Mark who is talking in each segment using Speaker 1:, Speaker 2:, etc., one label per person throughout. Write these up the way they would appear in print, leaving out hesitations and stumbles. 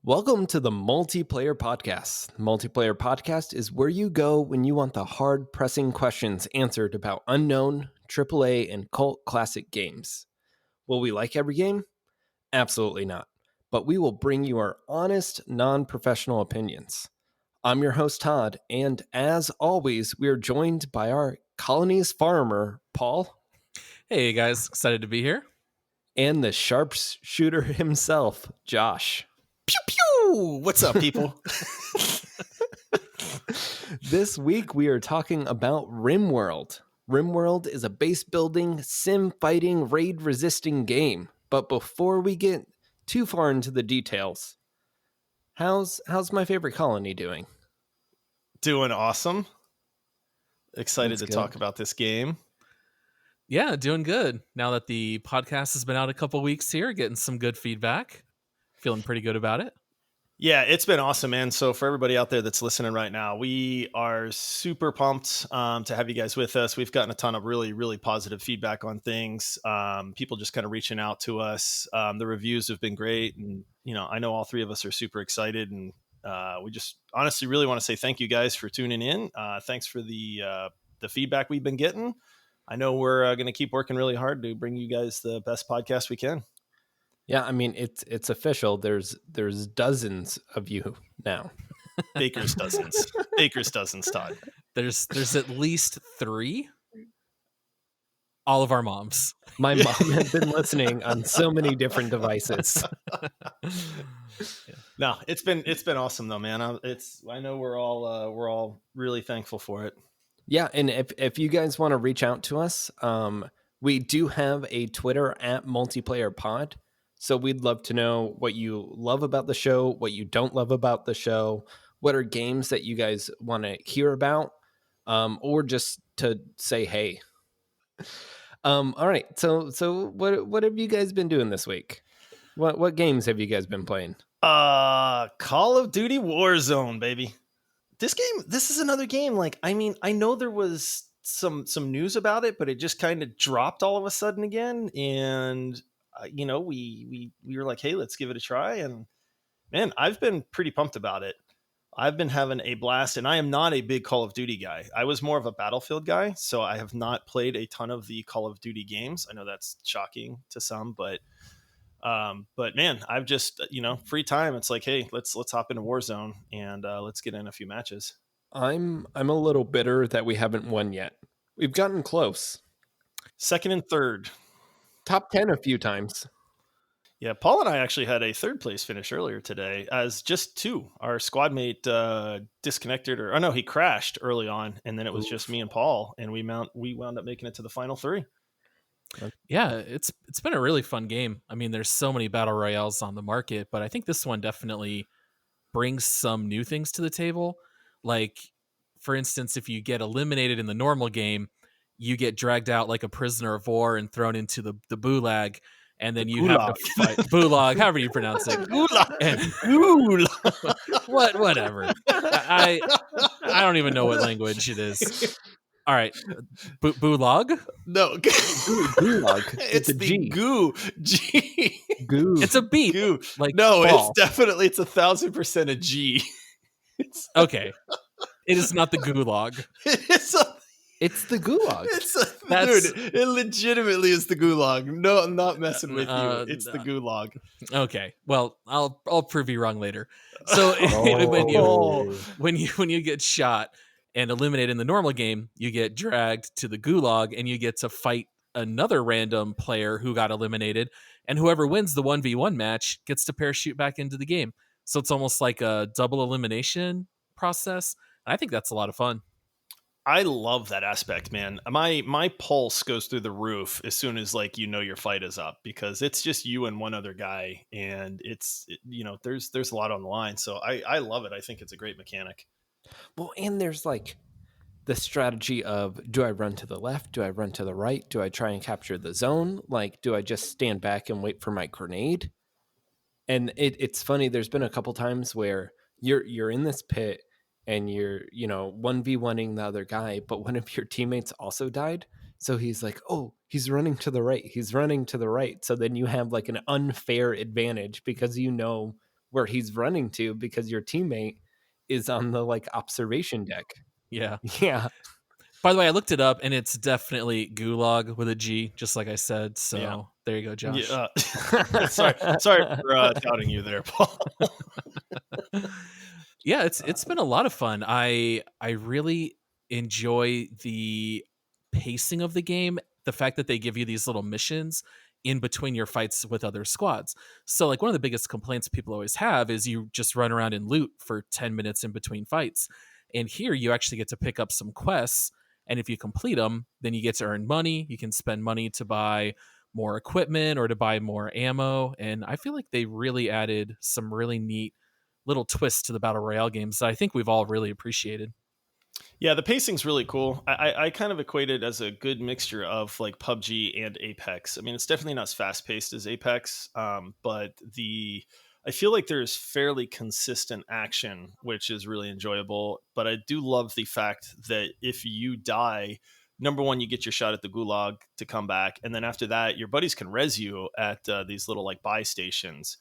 Speaker 1: Welcome to the Multiplayer Podcast. Multiplayer Podcast is where you go when you want the hard-pressing questions answered about unknown, AAA, and cult classic games. Will we like every game? Absolutely not. But we will bring you our honest, non-professional opinions. I'm your host, Todd, and as always, we are joined by our colony's farmer, Paul.
Speaker 2: Hey guys, excited to be here.
Speaker 1: And the sharpshooter himself, Josh.
Speaker 3: Pew pew! What's up, people?
Speaker 1: This week we are talking about Rimworld. Rimworld is a base building, sim fighting, raid resisting game. But before we get too far into the details, how's my favorite colony doing?
Speaker 3: Doing awesome. Excited
Speaker 1: That's
Speaker 3: to talk about this game.
Speaker 2: Yeah, doing good. Now that the podcast has been out a couple weeks here, getting some good feedback. Feeling pretty good about it.
Speaker 3: Yeah, it's been awesome, man. So for everybody out there that's listening right now, we are super pumped to have you guys with us. We've gotten a ton of really, really positive feedback on things. People just kind of reaching out to us. The reviews have been great. And, I know all three of us are super excited. And we just honestly really want to say thank you guys for tuning in. Thanks for the feedback we've been getting. I know we're going to keep working really hard to bring you guys the best podcast we can.
Speaker 1: Yeah, I mean it's official. There's dozens of you now.
Speaker 3: Baker's dozens. Baker's dozens, Todd.
Speaker 2: There's at least 3. All of our moms.
Speaker 1: My mom has been listening on so many different devices.
Speaker 3: No, it's been awesome though, man. I know we're all really thankful for it.
Speaker 1: Yeah, and if you guys want to reach out to us, we do have a Twitter at Multiplayer Pod. So we'd love to know what you love about the show, what you don't love about the show, what are games that you guys want to hear about, or just to say hey. All right, so what have you guys been doing this week? What games have you guys been playing?
Speaker 3: Call of Duty Warzone, baby. This is another game. Like, I mean, I know there was some news about it, but it just kind of dropped all of a sudden again, and we were like, hey, let's give it a try. And man, I've been pretty pumped about it. I've been having a blast, and I am not a big Call of Duty guy. I was more of a Battlefield guy, so I have not played a ton of the Call of Duty games. I know that's shocking to some, but man, I've just, free time. It's like, hey, let's hop into Warzone and let's get in a few matches.
Speaker 1: I'm a little bitter that we haven't won yet. We've gotten close.
Speaker 3: Second and third.
Speaker 1: Top 10 a few times.
Speaker 3: Yeah, Paul and I actually had a third place finish earlier today as just 2. Our squad mate disconnected, he crashed early on, and then it was just me and Paul, and we wound up making it to the final 3.
Speaker 2: Yeah, it's been a really fun game. I mean, there's so many battle royales on the market, but I think this one definitely brings some new things to the table. Like, for instance, if you get eliminated in the normal game, you get dragged out like a prisoner of war and thrown into the gulag, and then you have to fight gulag, however you pronounce it.
Speaker 3: Gulag.
Speaker 2: Whatever. I don't even know what language it is. All right, gulag?
Speaker 3: No,
Speaker 1: gulag.
Speaker 3: It's the
Speaker 1: G.
Speaker 3: Goo. G.
Speaker 1: Goo.
Speaker 2: It's a beat.
Speaker 3: Goo.
Speaker 2: Like
Speaker 3: no,
Speaker 2: ball.
Speaker 3: It's 1,000% a G.
Speaker 2: Okay, it is not the gulag.
Speaker 1: It's the gulag.
Speaker 3: Dude, it legitimately is the gulag. No, I'm not messing with you. It's the gulag.
Speaker 2: Okay. Well, I'll prove you wrong later. So when you get shot and eliminated in the normal game, you get dragged to the gulag and you get to fight another random player who got eliminated, and whoever wins the 1v1 match gets to parachute back into the game. So it's almost like a double elimination process. I think that's a lot of fun.
Speaker 3: I love that aspect, man. My pulse goes through the roof as soon as your fight is up, because it's just you and one other guy, and there's a lot on the line. So I love it. I think it's a great mechanic.
Speaker 1: Well, and there's the strategy of, do I run to the left? Do I run to the right? Do I try and capture the zone? Do I just stand back and wait for my grenade? And it's funny. There's been a couple times where you're in this pit and you're 1v1ing the other guy, but one of your teammates also died. So he's like, oh, he's running to the right. He's running to the right. So then you have an unfair advantage because where he's running to because your teammate is on the like observation deck.
Speaker 2: Yeah.
Speaker 1: Yeah.
Speaker 2: By the way, I looked it up, and it's definitely Gulag with a G, just like I said. So
Speaker 3: Yeah.
Speaker 2: there you go, Josh.
Speaker 3: Yeah. Sorry for doubting you there, Paul.
Speaker 2: Yeah, it's been a lot of fun. I really enjoy the pacing of the game, the fact that they give you these little missions in between your fights with other squads. So like one of the biggest complaints people always have is you just run around and loot for 10 minutes in between fights. And here you actually get to pick up some quests, and if you complete them, then you get to earn money. You can spend money to buy more equipment or to buy more ammo, and I feel like they really added some really neat little twists to the battle royale games that I think we've all really appreciated.
Speaker 3: Yeah, the pacing's really cool. I kind of equate it as a good mixture of like PUBG and Apex. I mean, it's definitely not as fast paced as Apex, but I feel like there's fairly consistent action, which is really enjoyable. But I do love the fact that if you die, number one, you get your shot at the gulag to come back, and then after that, your buddies can res you at these little like buy stations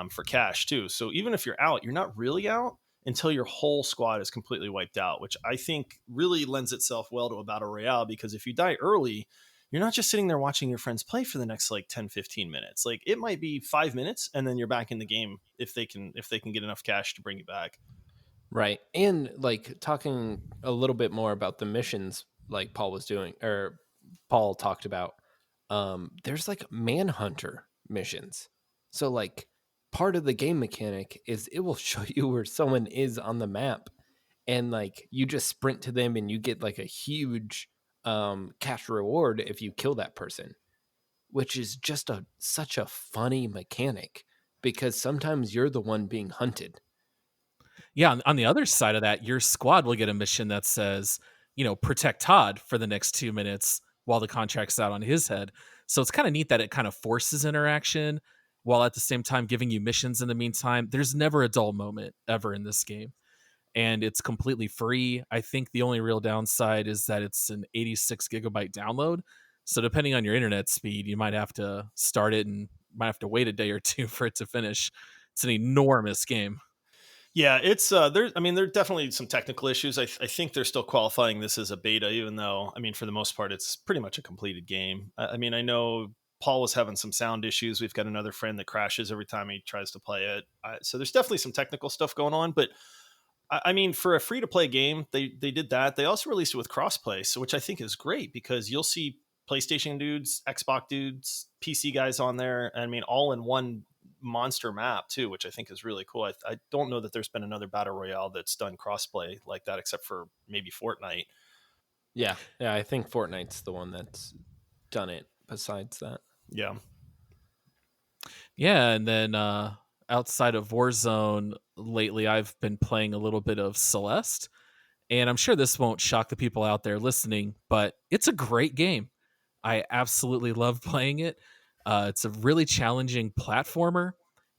Speaker 3: for cash too. So even if you're out, you're not really out until your whole squad is completely wiped out, which I think really lends itself well to a battle royale, because if you die early, you're not just sitting there watching your friends play for the next like 10-15 minutes. Like it might be 5 minutes and then you're back in the game if they can get enough cash to bring you back.
Speaker 1: Right. And like talking a little bit more about the missions like Paul was doing or Paul talked about, there's like manhunter missions. So like part of the game mechanic is it will show you where someone is on the map, and like you just sprint to them and you get like a huge cash reward if you kill that person, which is just such a funny mechanic because sometimes you're the one being hunted.
Speaker 2: Yeah, on the other side of that, your squad will get a mission that says, protect Todd for the next 2 minutes while the contract's out on his head. So it's kind of neat that it kind of forces interaction while at the same time giving you missions in the meantime. There's never a dull moment ever in this game, and it's completely free. I think the only real downside is that it's an 86 gigabyte download. So depending on your internet speed, you might have to start it and might have to wait a day or two for it to finish. It's an enormous game.
Speaker 3: Yeah, it's there. I mean, there are definitely some technical issues. I think they're still qualifying this as a beta, even though I mean, for the most part, it's pretty much a completed game. I mean, I know Paul was having some sound issues. We've got another friend that crashes every time he tries to play it. So there's definitely some technical stuff going on. But I mean, for a free to play game, they did that. They also released it with crossplay, so which I think is great because you'll see PlayStation dudes, Xbox dudes, PC guys on there. I mean, all in one monster map too, which I think is really cool. I don't know that there's been another battle royale that's done crossplay like that, except for maybe Fortnite.
Speaker 1: Yeah, I think Fortnite's the one that's done it. Besides that,
Speaker 3: Yeah,
Speaker 2: and then outside of Warzone, lately I've been playing a little bit of Celeste, and I'm sure this won't shock the people out there listening, but it's a great game. I absolutely love playing it. It's a really challenging platformer,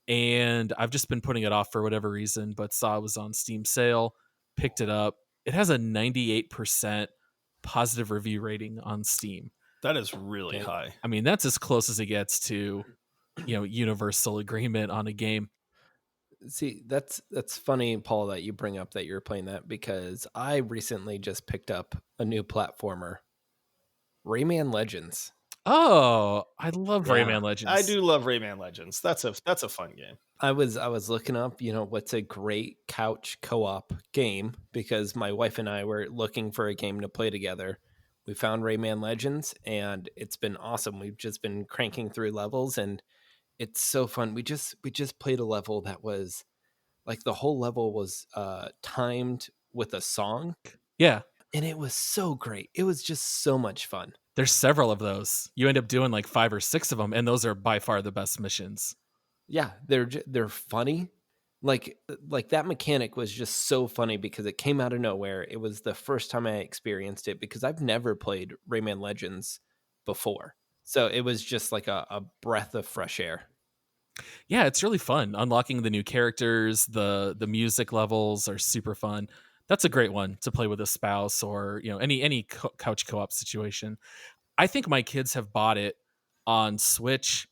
Speaker 2: and I've just been putting it off for whatever reason, but saw it was on Steam sale, picked it up. It has a 98% positive review rating on Steam.
Speaker 3: that is really high.
Speaker 2: I mean, that's as close as it gets to, universal agreement on a game.
Speaker 1: see, that's funny, Paul, that you bring up that you're playing that because I recently just picked up a new platformer, Rayman Legends.
Speaker 2: Oh, I love
Speaker 1: Yeah.
Speaker 2: Rayman Legends.
Speaker 3: I do love Rayman Legends. That's a fun game.
Speaker 1: I was looking up, what's a great couch co-op game because my wife and I were looking for a game to play together. We found Rayman Legends and it's been awesome. We've just been cranking through levels and it's so fun. We just played a level that was like the whole level was timed with a song.
Speaker 2: Yeah.
Speaker 1: And it was so great. It was just so much fun.
Speaker 2: There's several of those. You end up doing like 5 or 6 of them, and those are by far the best missions.
Speaker 1: Yeah, they're funny. Like that mechanic was just so funny because it came out of nowhere. It was the first time I experienced it because I've never played Rayman Legends before. So it was just like a breath of fresh air.
Speaker 2: Yeah, it's really fun. Unlocking the new characters, the music levels are super fun. That's a great one to play with a spouse or, any couch co-op situation. I think my kids have bought it on Switch,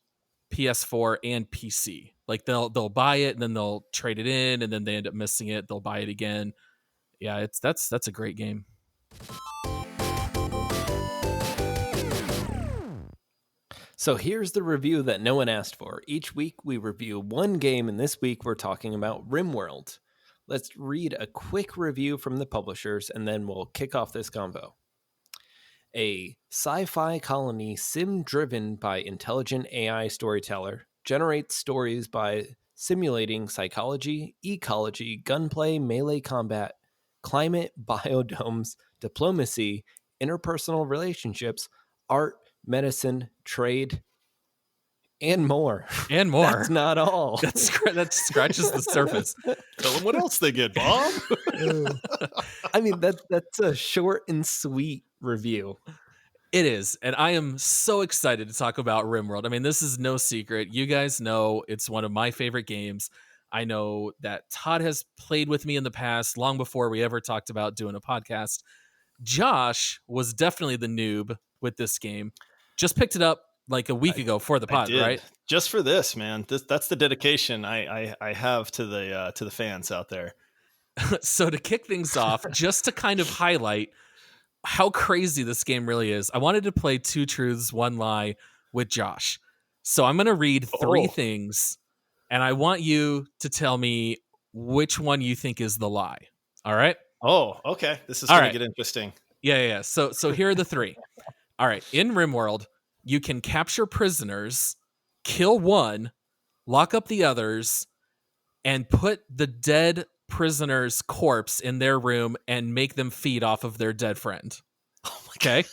Speaker 2: PS4, and PC. Like they'll buy it and then they'll trade it in, and then they end up missing it. They'll buy it again. Yeah, that's a great game.
Speaker 1: So here's the review that no one asked for. Each week we review one game, and this week we're talking about Rimworld. Let's read a quick review from the publishers, and then we'll kick off this convo. A sci-fi colony sim-driven by intelligent AI storyteller generates stories by simulating psychology, ecology, gunplay, melee combat, climate, biodomes, diplomacy, interpersonal relationships, art, medicine, trade, and more.
Speaker 2: And more.
Speaker 1: That's not all.
Speaker 2: That scratches the surface.
Speaker 3: Tell them what else they get, Bob.
Speaker 1: I mean, that's a short and sweet review.
Speaker 2: It is, and I am so excited to talk about Rimworld. I mean, this is no secret. You guys know it's one of my favorite games. I know that Todd has played with me in the past, long before we ever talked about doing a podcast. Josh was definitely the noob with this game. Just picked it up like a week ago for the pod, right?
Speaker 3: Just for this, man. That's the dedication I have to the fans out there.
Speaker 2: So to kick things off, just to kind of highlight how crazy this game really is, I wanted to play Two Truths, One Lie with Josh. So I'm going to read three things, and I want you to tell me which one you think is the lie. All right?
Speaker 3: Oh, okay. This is going to get interesting.
Speaker 2: Yeah. So here are the three. All right. In Rimworld, you can capture prisoners, kill one, lock up the others, and put the dead prisoner's corpse in their room and make them feed off of their dead friend. Okay.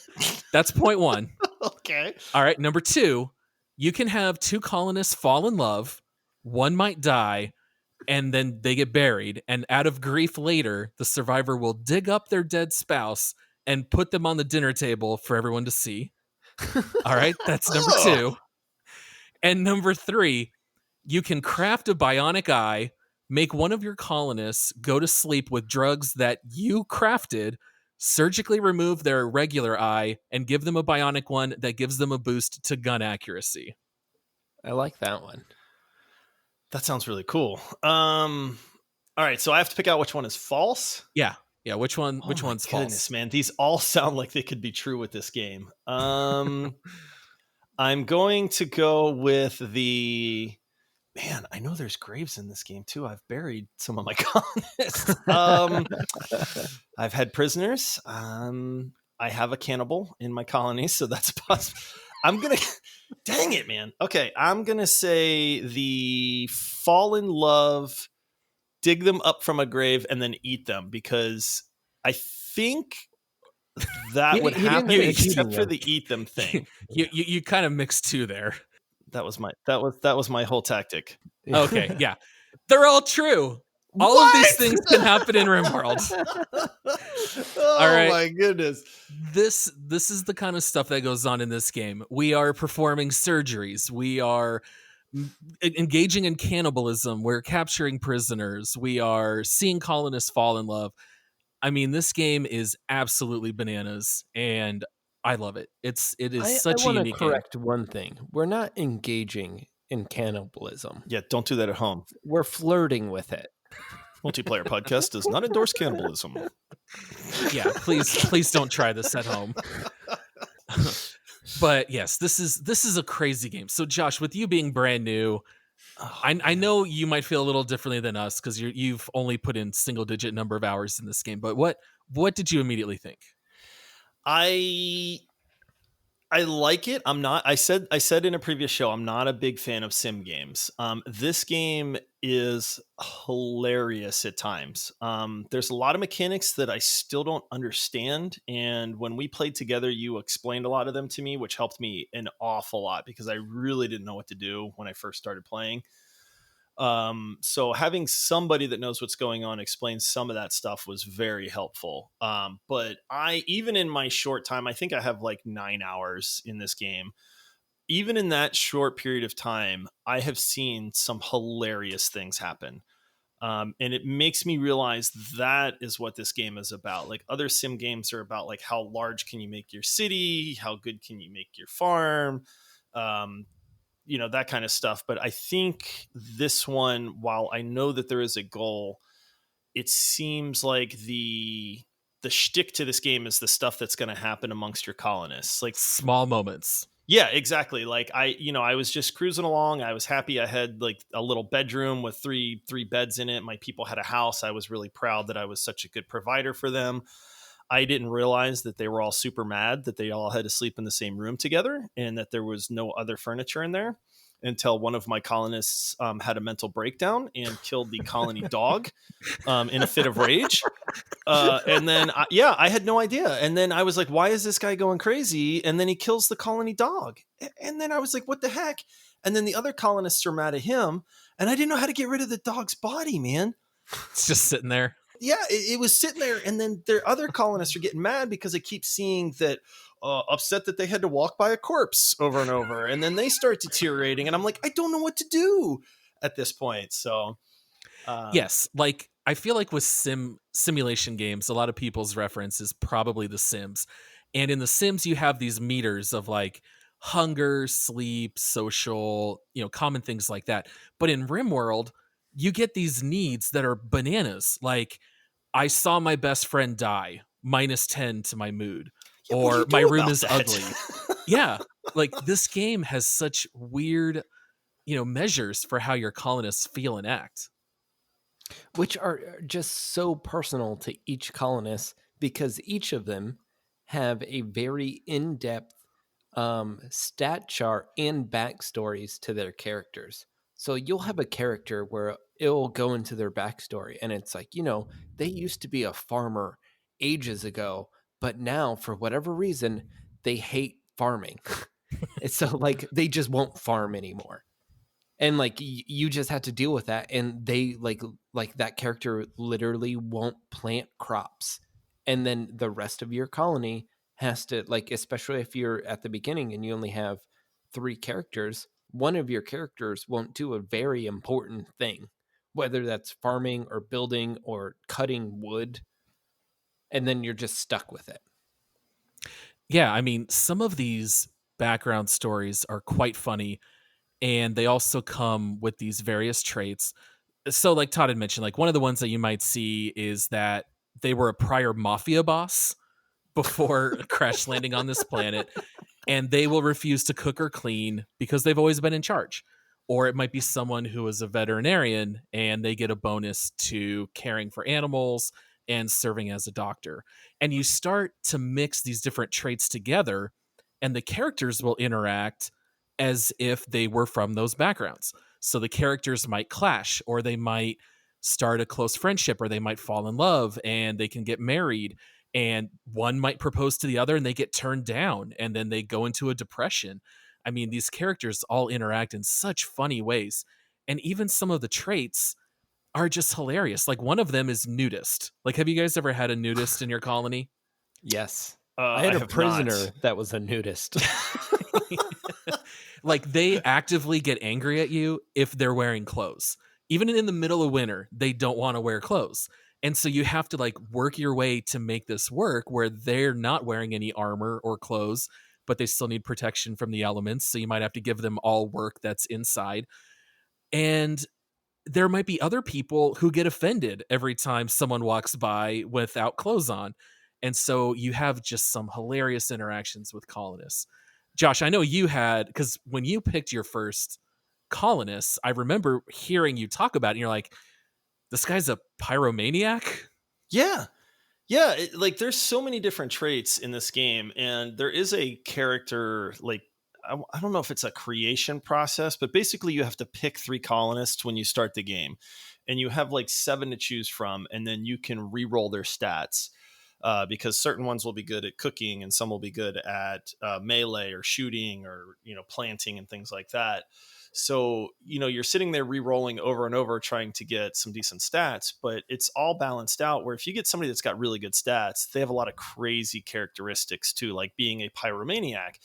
Speaker 2: That's point one.
Speaker 3: Okay.
Speaker 2: All right. Number two, you can have two colonists fall in love. One might die, and then they get buried. And out of grief later, the survivor will dig up their dead spouse and put them on the dinner table for everyone to see. All right. That's number two. And number three, you can craft a bionic eye, make one of your colonists go to sleep with drugs that you crafted, surgically remove their regular eye, and give them a bionic one that gives them a boost to gun accuracy.
Speaker 1: I like that one.
Speaker 3: That sounds really cool. All right, so I have to pick out which one is false.
Speaker 2: Yeah. Which one's
Speaker 3: goodness,
Speaker 2: false?
Speaker 3: Man, these all sound like they could be true with this game. I'm going to go with the. Man, I know there's graves in this game too. I've buried some of my colonists. I've had prisoners. I have a cannibal in my colony, so that's possible. Dang it, man. Okay, I'm gonna say the fall in love, dig them up from a grave, and then eat them, because I think that would happen, except for the eat them thing.
Speaker 2: You kind of mixed two there.
Speaker 3: That was my whole tactic.
Speaker 2: Okay, yeah. They're all true. All of these things can happen in Rimworld.
Speaker 3: All right. My goodness.
Speaker 2: This is the kind of stuff that goes on in this game. We are performing surgeries. We are engaging in cannibalism. We're capturing prisoners. We are seeing colonists fall in love. I mean, this game is absolutely bananas, and I love it. It is such a unique game.
Speaker 1: I want to correct one thing. We're not engaging in cannibalism.
Speaker 3: Yeah, don't do that at home.
Speaker 1: We're flirting with it.
Speaker 3: Multiplayer Podcast does not endorse cannibalism.
Speaker 2: Yeah, please don't try this at home. But yes, this is a crazy game. So Josh, with you being brand new, I know you might feel a little differently than us because you've only put in single digit number of hours in this game. But what did you immediately think?
Speaker 3: I like it. I said in a previous show, I'm not a big fan of sim games. This game is hilarious at times. There's a lot of mechanics that I still don't understand. And when we played together, you explained a lot of them to me, which helped me an awful lot because I really didn't know what to do when I first started playing. So having somebody that knows what's going on explain some of that stuff was very helpful. But even in my short time, I think I have like 9 hours in this game. Even in that short period of time, I have seen some hilarious things happen. And it makes me realize that is what this game is about. Like other sim games are about like how large can you make your city? How good can you make your farm? that kind of stuff. But I think this one, while I know that there is a goal, it seems like the shtick to this game is the stuff that's going to happen amongst your colonists. Like,
Speaker 2: Small moments.
Speaker 3: yeah, exactly. Like I was just cruising along. I was happy I had like a little bedroom with three beds in it. My people had a house. I was really proud that I was such a good provider for them. I didn't realize that they were all super mad that they all had to sleep in the same room together and that there was no other furniture in there until one of my colonists had a mental breakdown and killed the colony dog in a fit of rage. And then, I had no idea. And then I was like, why is this guy going crazy? And then he kills the colony dog. And then I was like, what the heck? And then the other colonists are mad at him. And I didn't know how to get rid of the dog's body, man.
Speaker 2: It's just sitting there.
Speaker 3: Yeah, it was sitting there. And then their other colonists are getting mad because they keep seeing that, upset that they had to walk by a corpse over and over. And then they start deteriorating. And I'm like, I don't know what to do at this point. So,
Speaker 2: yes, like I feel like with simulation games, a lot of people's reference is probably The Sims. And in The Sims, you have these meters of like hunger, sleep, social, common things like that. But in Rimworld, you get these needs that are bananas. Like, I saw my best friend die, -10 to my mood.
Speaker 3: yeah, what do
Speaker 2: Or
Speaker 3: you
Speaker 2: my
Speaker 3: do
Speaker 2: room
Speaker 3: about
Speaker 2: is
Speaker 3: that?
Speaker 2: ugly. Yeah. Like, this game has such weird, measures for how your colonists feel and act.
Speaker 1: which are just so personal to each colonist because each of them have a very in-depth stat chart and backstories to their characters. So you'll have a character where it'll go into their backstory and it's like, they used to be a farmer ages ago, but now for whatever reason, they hate farming. And so like they just won't farm anymore. And like you just have to deal with that, and they like that character literally won't plant crops, and then the rest of your colony has to, like, especially if you're at the beginning and you only have 3 characters, one of your characters won't do a very important thing, whether that's farming or building or cutting wood, and then you're just stuck with it.
Speaker 2: Yeah, I mean, some of these background stories are quite funny, and they also come with these various traits. So, like Todd had mentioned, like one of the ones that you might see is that they were a prior mafia boss before crash landing on this planet, and they will refuse to cook or clean because they've always been in charge. Or it might be someone who is a veterinarian and they get a bonus to caring for animals and serving as a doctor. And you start to mix these different traits together, and the characters will interact as if they were from those backgrounds. So the characters might clash, or they might start a close friendship, or they might fall in love and they can get married, and one might propose to the other and they get turned down, and then they go into a depression. I mean, these characters all interact in such funny ways, and even some of the traits are just hilarious. Like, one of them is nudist. Like, have you guys ever had a nudist in your colony?
Speaker 1: Yes. I had
Speaker 3: I
Speaker 1: a
Speaker 3: have
Speaker 1: prisoner
Speaker 3: not.
Speaker 1: that was a nudist.
Speaker 2: Like, they actively get angry at you if they're wearing clothes. Even in the middle of winter, they don't want to wear clothes. And so you have to like work your way to make this work where they're not wearing any armor or clothes, but they still need protection from the elements. So you might have to give them all work that's inside. And there might be other people who get offended every time someone walks by without clothes on. And so you have just some hilarious interactions with colonists. Josh, I know you had, because when you picked your first colonists, I remember hearing you talk about it, and you're like, this guy's a pyromaniac?
Speaker 3: Yeah. Like there's so many different traits in this game, and there is a character like I don't know if it's a creation process, but basically you have to pick 3 colonists when you start the game, and you have like 7 to choose from, and then you can re-roll their stats. Because certain ones will be good at cooking and some will be good at melee or shooting or planting and things like that. So you're sitting there re-rolling over and over trying to get some decent stats, but it's all balanced out where if you get somebody that's got really good stats, they have a lot of crazy characteristics too, like being a pyromaniac.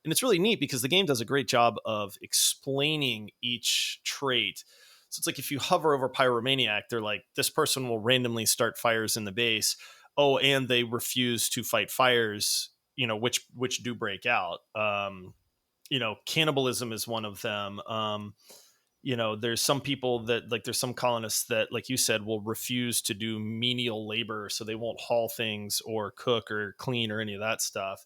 Speaker 3: And it's really neat because the game does a great job of explaining each trait. So it's like if you hover over pyromaniac, they're like, this person will randomly start fires in the base. Oh, and they refuse to fight fires, which do break out. cannibalism is one of them. There's some people that, like, there's some colonists that, like you said, will refuse to do menial labor, so they won't haul things or cook or clean or any of that stuff.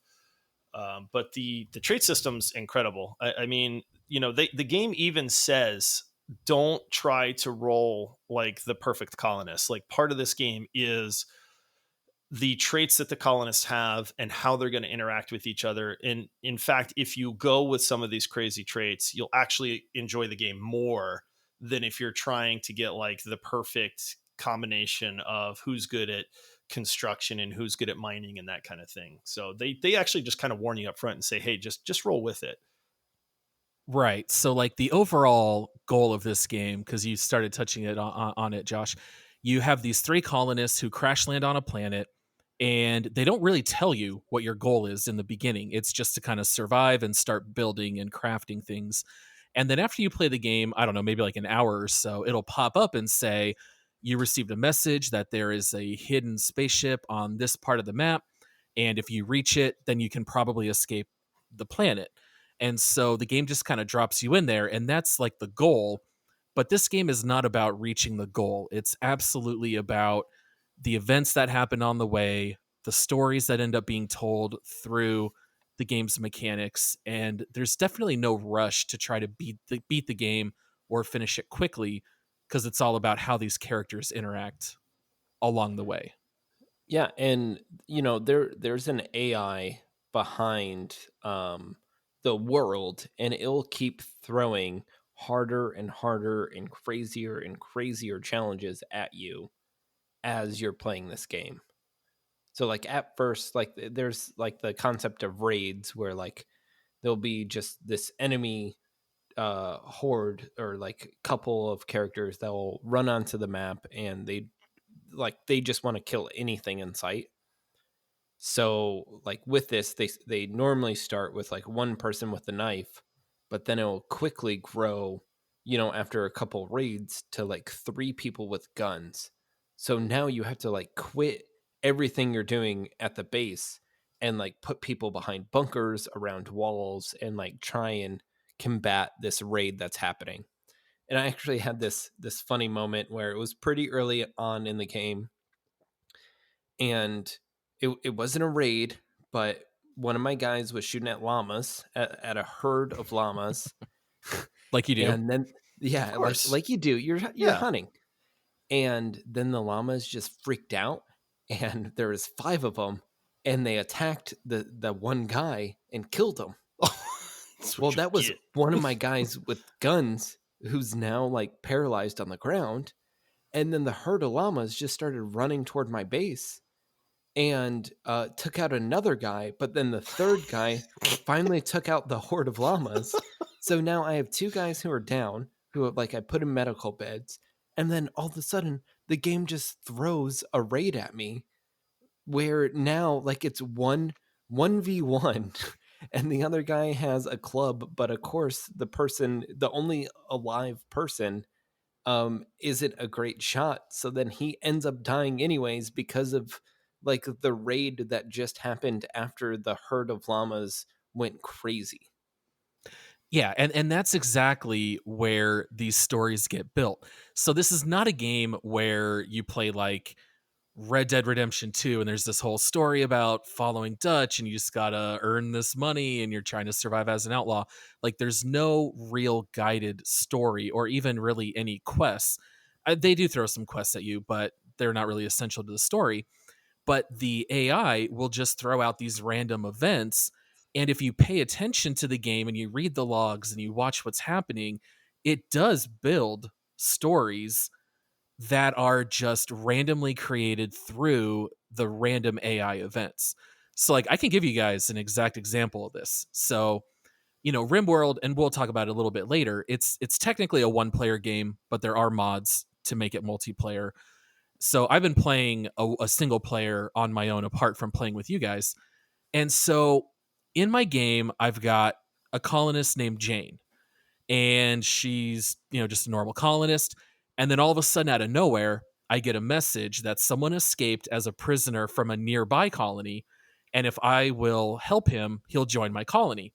Speaker 3: But the trait system's incredible. I mean, the game even says, don't try to roll like the perfect colonist. Like, part of this game is the traits that the colonists have and how they're going to interact with each other. And in fact, if you go with some of these crazy traits, you'll actually enjoy the game more than if you're trying to get like the perfect combination of who's good at construction and who's good at mining and that kind of thing. So they actually just kind of warn you up front and say, hey, just roll with it.
Speaker 2: Right. So like the overall goal of this game, because you started touching it on it, Josh, you have these 3 colonists who crash land on a planet, and they don't really tell you what your goal is in the beginning. It's just to kind of survive and start building and crafting things. And then after you play the game, I don't know, maybe like an hour or so, it'll pop up and say, you received a message that there is a hidden spaceship on this part of the map. And if you reach it, then you can probably escape the planet. And so the game just kind of drops you in there, and that's like the goal. But this game is not about reaching the goal. It's absolutely about the events that happen on the way, the stories that end up being told through the game's mechanics. And there's definitely no rush to try to beat the game or finish it quickly, because it's all about how these characters interact along the way.
Speaker 1: Yeah, and there's an AI behind the world, and it'll keep throwing harder and harder and crazier challenges at you as you're playing this game. So like at first, like there's like the concept of raids where like there'll be just this enemy horde or like couple of characters that will run onto the map, and they just want to kill anything in sight. So like with this, they normally start with like one person with a knife, but then it'll quickly grow, after a couple raids to like 3 people with guns. So now you have to like quit everything you're doing at the base and like put people behind bunkers around walls and like try and combat this raid that's happening. And I actually had this funny moment where it was pretty early on in the game, and it wasn't a raid, but one of my guys was shooting at llamas, at a herd of llamas.
Speaker 2: Like you do.
Speaker 1: And then yeah, like you do, you're
Speaker 3: Yeah.
Speaker 1: hunting. And then the llamas just freaked out, and there was 5 of them, and they attacked the one guy and killed him. Well, that was one of my guys with guns who's now like paralyzed on the ground. And then the herd of llamas just started running toward my base and took out another guy. But then the third guy finally took out the horde of llamas. So now I have 2 guys who are down, who like I put in medical beds. And then all of a sudden, the game just throws a raid at me where now like it's 1v1 and the other guy has a club, but of course the only alive person isn't a great shot, so then he ends up dying anyways because of like the raid that just happened after the herd of llamas went crazy.
Speaker 2: Yeah, and that's exactly where these stories get built. So this is not a game where you play like Red Dead Redemption 2 and there's this whole story about following Dutch and you just gotta earn this money and you're trying to survive as an outlaw. Like there's no real guided story or even really any quests. They do throw some quests at you, but they're not really essential to the story. But the AI will just throw out these random events. And if you pay attention to the game and you read the logs and you watch what's happening, it does build stories that are just randomly created through the random AI events. So like I can give you guys an exact example of this. So, Rimworld, and we'll talk about it a little bit later, it's technically a 1-player game, but there are mods to make it multiplayer. So I've been playing a single player on my own apart from playing with you guys. And so in my game, I've got a colonist named Jane, and she's, just a normal colonist. And then all of a sudden, out of nowhere, I get a message that someone escaped as a prisoner from a nearby colony. And if I will help him, he'll join my colony.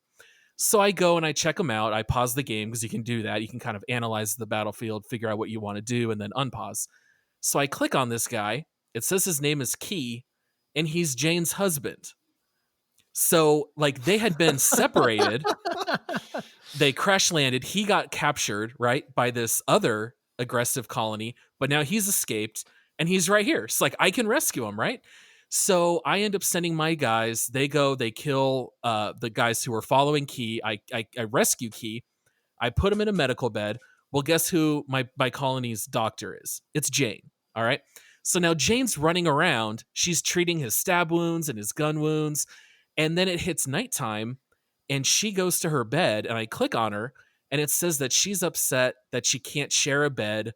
Speaker 2: So I go and I check them out. I pause the game because you can do that. You can kind of analyze the battlefield, figure out what you want to do, and then unpause. So I click on this guy. It says his name is Key, and he's Jane's husband. So, like, they had been separated. They crash landed. He got captured, right, by this other aggressive colony, but now he's escaped and he's right here. It's like, I can rescue him, right? So I end up sending my guys. They go, they kill the guys who were following Key. I rescue Key. I put him in a medical bed. Well, guess who my colony's doctor is? It's Jane. All right. So now Jane's running around. She's treating his stab wounds and his gun wounds. And then it hits nighttime and she goes to her bed and I click on her and it says that she's upset that she can't share a bed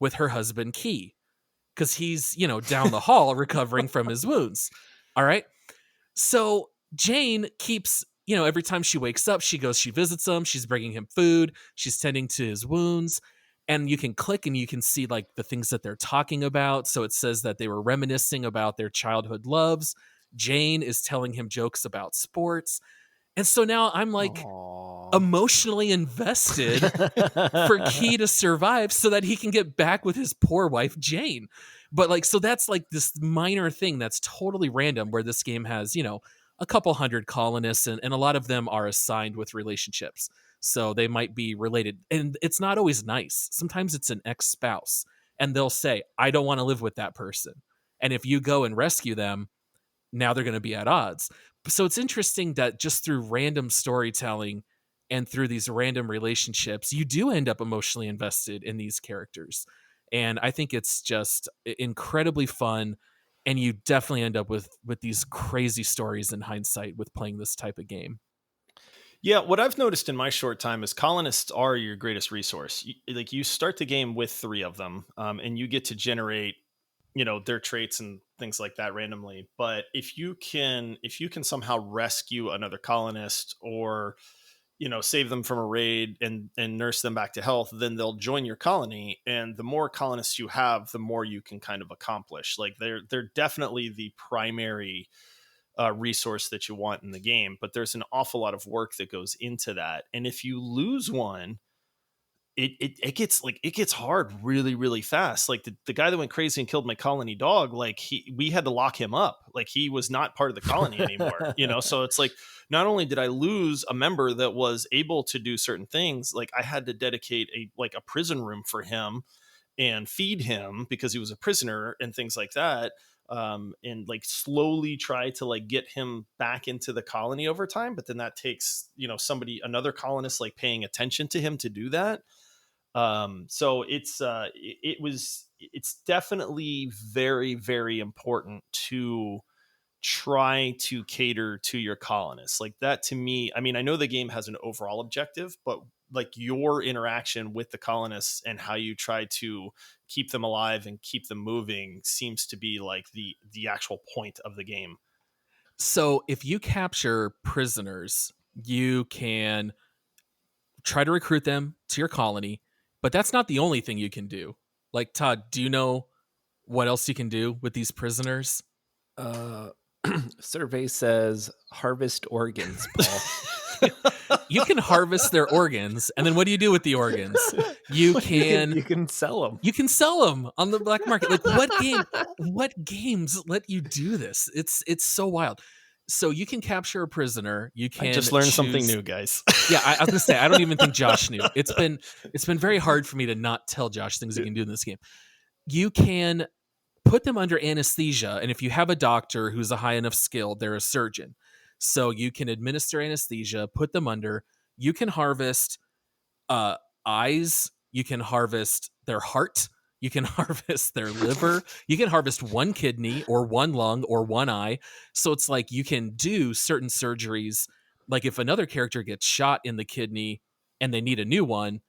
Speaker 2: with her husband Key because he's, down the hall recovering from his wounds. All right. So Jane keeps, every time she wakes up, she visits him. She's bringing him food. She's tending to his wounds. And you can click and you can see like the things that they're talking about. So it says that they were reminiscing about their childhood loves. Jane is telling him jokes about sports. And so now I'm like emotionally invested for Key to survive so that he can get back with his poor wife, Jane. But like, so that's like this minor thing that's totally random where this game has, a couple hundred colonists and a lot of them are assigned with relationships. So they might be related and it's not always nice. Sometimes it's an ex-spouse and they'll say, I don't want to live with that person. And if you go and rescue them, now they're going to be at odds. So it's interesting that just through random storytelling and through these random relationships, you do end up emotionally invested in these characters. And I think it's just incredibly fun. And you definitely end up with these crazy stories in hindsight with playing this type of game.
Speaker 3: Yeah, what I've noticed in my short time is colonists are your greatest resource. You start the game with 3 of them, and you get to generate, their traits and things like that randomly. But if you can somehow rescue another colonist or, save them from a raid and nurse them back to health, then they'll join your colony. And the more colonists you have, the more you can kind of accomplish. Like they're definitely the primary resource that you want in the game, but there's an awful lot of work that goes into that. And if you lose one, it gets hard really, really fast. Like the guy that went crazy and killed my colony dog, like we had to lock him up. Like he was not part of the colony anymore, So it's like, not only did I lose a member that was able to do certain things, like I had to dedicate a prison room for him and feed him because he was a prisoner and things like that. And like slowly try to like get him back into the colony over time. But then that takes, another colonist like paying attention to him to do that. So it's definitely very, very important to try to cater to your colonists. Like that to me, I mean, I know the game has an overall objective, but like your interaction with the colonists and how you try to keep them alive and keep them moving seems to be like the actual point of the game.
Speaker 2: So if you capture prisoners, you can try to recruit them to your colony, but that's not the only thing you can do. Like, Todd, do you know what else you can do with these prisoners?
Speaker 1: Survey says harvest organs, Paul.
Speaker 2: You can harvest their organs, and then what do you do with the organs? You can
Speaker 1: sell them.
Speaker 2: You can sell them on the black market. Like what games let you do this? It's so wild. So you can capture a prisoner. You can
Speaker 3: I just learned something new, guys.
Speaker 2: Yeah, I was gonna say I don't even think Josh knew. It's been very hard for me to not tell Josh things you can do in this game. You can put them under anesthesia, and if you have a doctor who's a high enough skill, they're a surgeon. So you can administer anesthesia, put them under. You can harvest eyes. You can harvest their heart. You can harvest their liver. You can harvest one kidney or one lung or one eye. So it's like you can do certain surgeries. Like if another character gets shot in the kidney and they need a new one,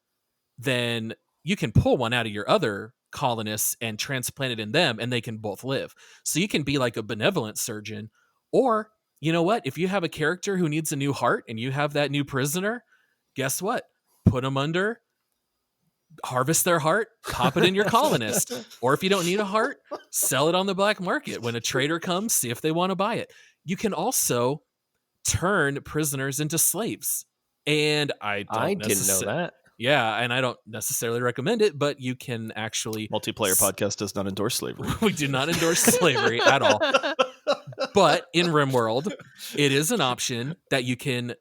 Speaker 2: then you can pull one out of your other colonists and transplant it in them and they can both live. So you can be like a benevolent surgeon. Or, you know what? If you have a character who needs a new heart and you have that new prisoner, guess what? Put them under, harvest their heart, pop it in your colonist. Or if you don't need a heart, sell it on the black market. When a trader comes, see if they want to buy it. You can also turn prisoners into slaves. And I
Speaker 1: didn't know that.
Speaker 2: Yeah, and I don't necessarily recommend it, but you can actually...
Speaker 3: Multiplayer podcast does not endorse slavery.
Speaker 2: We do not endorse slavery at all. But in Rimworld, it is an option that you can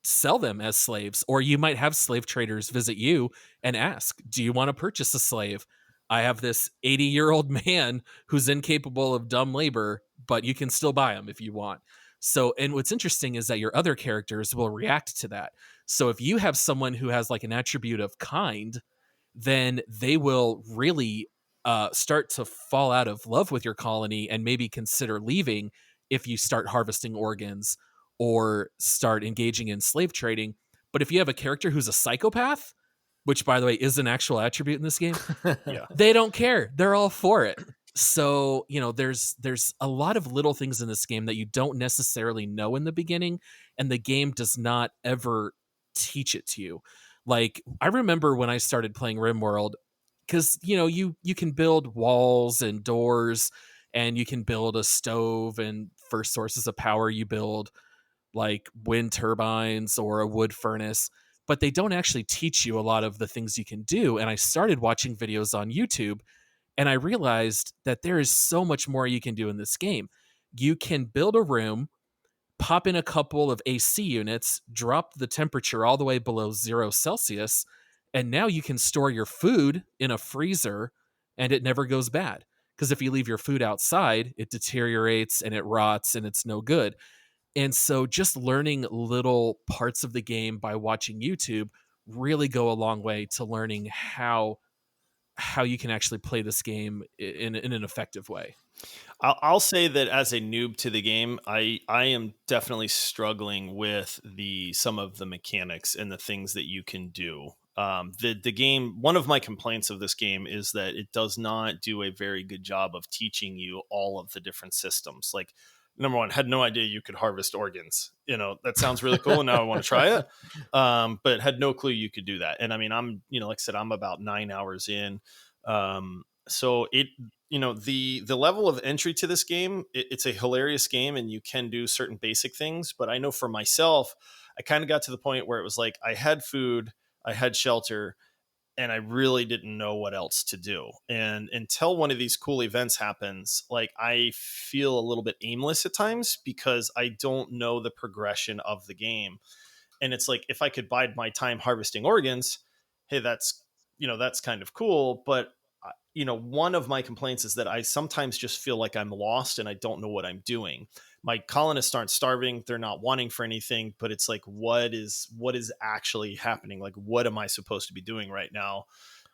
Speaker 2: sell them as slaves, or you might have slave traders visit you and ask, do you want to purchase a slave? I have this 80-year-old man who's incapable of dumb labor, but you can still buy him if you want. So, and what's interesting is that your other characters will react to that. So if you have someone who has like an attribute of kind, then they will really start to fall out of love with your colony and maybe consider leaving if you start harvesting organs or start engaging in slave trading. But if you have a character who's a psychopath, which by the way is an actual attribute in this game,
Speaker 3: Yeah.
Speaker 2: they don't care. They're all for it. So, you know, there's a lot of little things in this game that you don't necessarily know in the beginning, and the game does not ever teach it to you. Like, I remember when I started playing Rimworld, because, you know, you can build walls and doors, and you can build a stove, and for sources of power, you build like wind turbines or a wood furnace, but they don't actually teach you a lot of the things you can do. And I started watching videos on YouTube, and I realized that there is so much more you can do in this game. You can build a room, pop in a couple of AC units, drop the temperature all the way below 0 Celsius, and now you can store your food in a freezer and it never goes bad. Because if you leave your food outside, it deteriorates and it rots and it's no good. And so just learning little parts of the game by watching YouTube really go a long way to learning how you can actually play this game in an effective way.
Speaker 3: I'll say that as a noob to the game, I am definitely struggling with some of the mechanics and the things that you can do. The game, one of my complaints of this game is that it does not do a very good job of teaching you all of the different systems. Like, number one, had no idea you could harvest organs. You know, that sounds really cool, and now I want to try it. But had no clue you could do that. And I mean, like I said, I'm about 9 hours in. So it, the level of entry to this game, it's a hilarious game, and you can do certain basic things. But I know for myself, I kind of got to the point where it was like I had food, I had shelter, and I really didn't know what else to do. And until one of these cool events happens, like I feel a little bit aimless at times because I don't know the progression of the game. And it's like, if I could bide my time harvesting organs, hey, that's kind of cool. But one of my complaints is that I sometimes just feel like I'm lost and I don't know what I'm doing. My colonists aren't starving. They're not wanting for anything, but it's like, what is actually happening? Like, what am I supposed to be doing right now?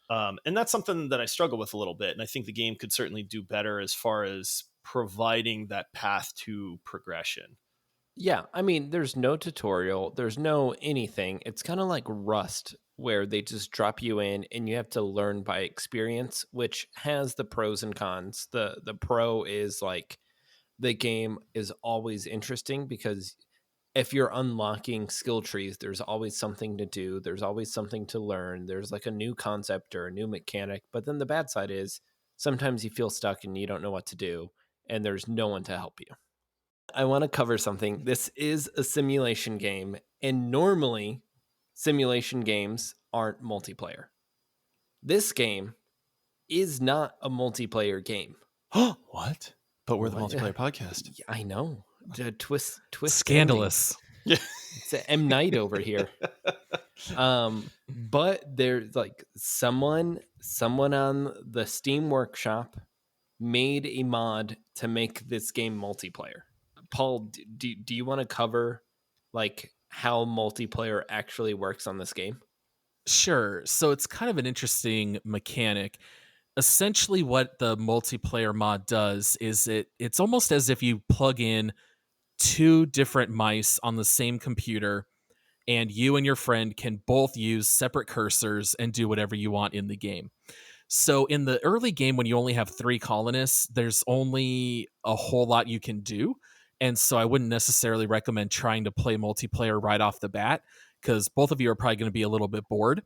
Speaker 3: And that's something that I struggle with a little bit. And I think the game could certainly do better as far as providing that path to progression.
Speaker 1: Yeah, I mean, there's no tutorial, there's no anything. It's kind of like Rust, where they just drop you in and you have to learn by experience, which has the pros and cons. The pro is like the game is always interesting because if you're unlocking skill trees, there's always something to do, there's always something to learn, there's like a new concept or a new mechanic. But then the bad side is sometimes you feel stuck and you don't know what to do, and there's no one to help you. I want to cover something. This is a simulation game, and normally simulation games aren't multiplayer. This game is not a multiplayer game.
Speaker 3: What? But we're the multiplayer podcast.
Speaker 1: I know. The twist
Speaker 2: Scandalous.
Speaker 3: Yeah.
Speaker 1: It's a M. Night over here. But there's like someone on the Steam Workshop made a mod to make this game multiplayer. Paul, do you want to cover like how multiplayer actually works on this game?
Speaker 2: Sure. So it's kind of an interesting mechanic. Essentially what the multiplayer mod does is it's almost as if you plug in two different mice on the same computer, and you and your friend can both use separate cursors and do whatever you want in the game. So in the early game, when you only have 3 colonists, there's only a whole lot you can do. And so I wouldn't necessarily recommend trying to play multiplayer right off the bat, because both of you are probably going to be a little bit bored.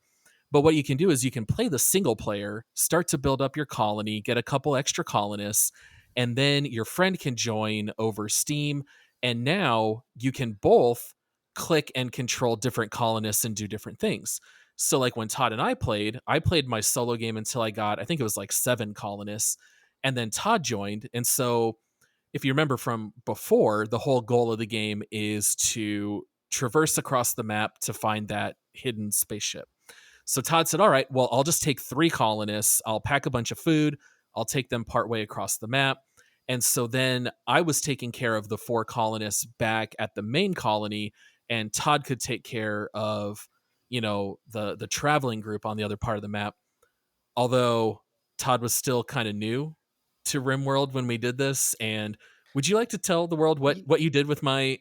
Speaker 2: But what you can do is you can play the single player, start to build up your colony, get a couple extra colonists, and then your friend can join over Steam. And now you can both click and control different colonists and do different things. So like when Todd and I played my solo game until I think it was like 7 colonists, and then Todd joined. And so if you remember from before, the whole goal of the game is to traverse across the map to find that hidden spaceship. So Todd said, all right, well, I'll just take 3 colonists. I'll pack a bunch of food. I'll take them partway across the map. And so then I was taking care of the 4 colonists back at the main colony, and Todd could take care of, the traveling group on the other part of the map. Although Todd was still kind of new to Rimworld when we did this. And would you like to tell the world what you did with my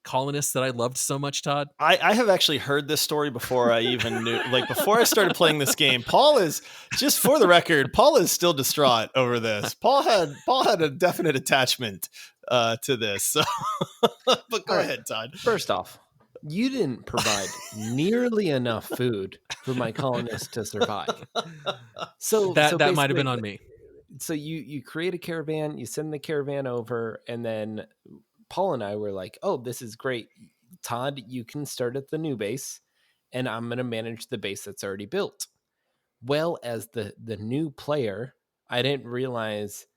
Speaker 2: colonists that I loved so much, Todd?
Speaker 3: I have actually heard this story before I even knew, like before I started playing this game. Paul is, just for the record, Paul is still distraught over this. Paul had a definite attachment to this. So, but go ahead, Todd.
Speaker 1: First off, you didn't provide nearly enough food for my colonists to survive. So
Speaker 2: that might have been on me.
Speaker 1: So you create a caravan, you send the caravan over, and then Paul and I were like, oh, this is great. Todd, you can start at the new base, and I'm going to manage the base that's already built. Well, as the new player, I didn't realize